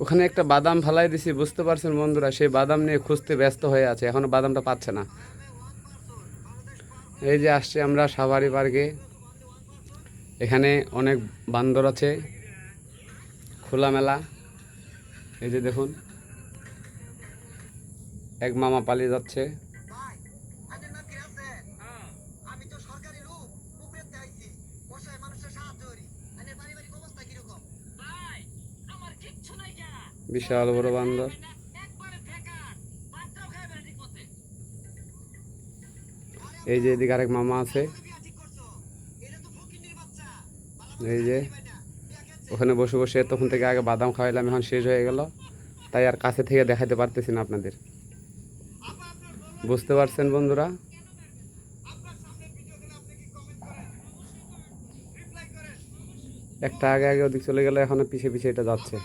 ওখানে একটা বাদাম ফালাই দিছি, বুঝতে পারছেন বন্ধুরা? সেই বাদাম নিয়ে খুঁজতে ব্যস্ত হয়ে আছে, এখনো বাদামটা পাচ্ছে না। এই যে আসছে আমরা সাভারি পার্কে, এখানে অনেক বান্দর আছে, খোলামেলা। এই যে দেখুন, এক মামা পালিয়ে যাচ্ছে। বিশাল বড় বান্দর। এই যে এদিকে আরেক মামা আছে, এই যে ওখানে বসে বসে তখন থেকে আগে বাদাম খাওয়াইলাম, এখন শেষ হয়ে গেল, তাই আর কাছে থেকে দেখাতে পারতেছি না আপনাদের। বুঝতে পারছেন বন্ধুরা? একটা আগে আগে ওদিক চলে গেলে, এখনো পিছিয়ে পিছিয়ে এটা যাচ্ছে।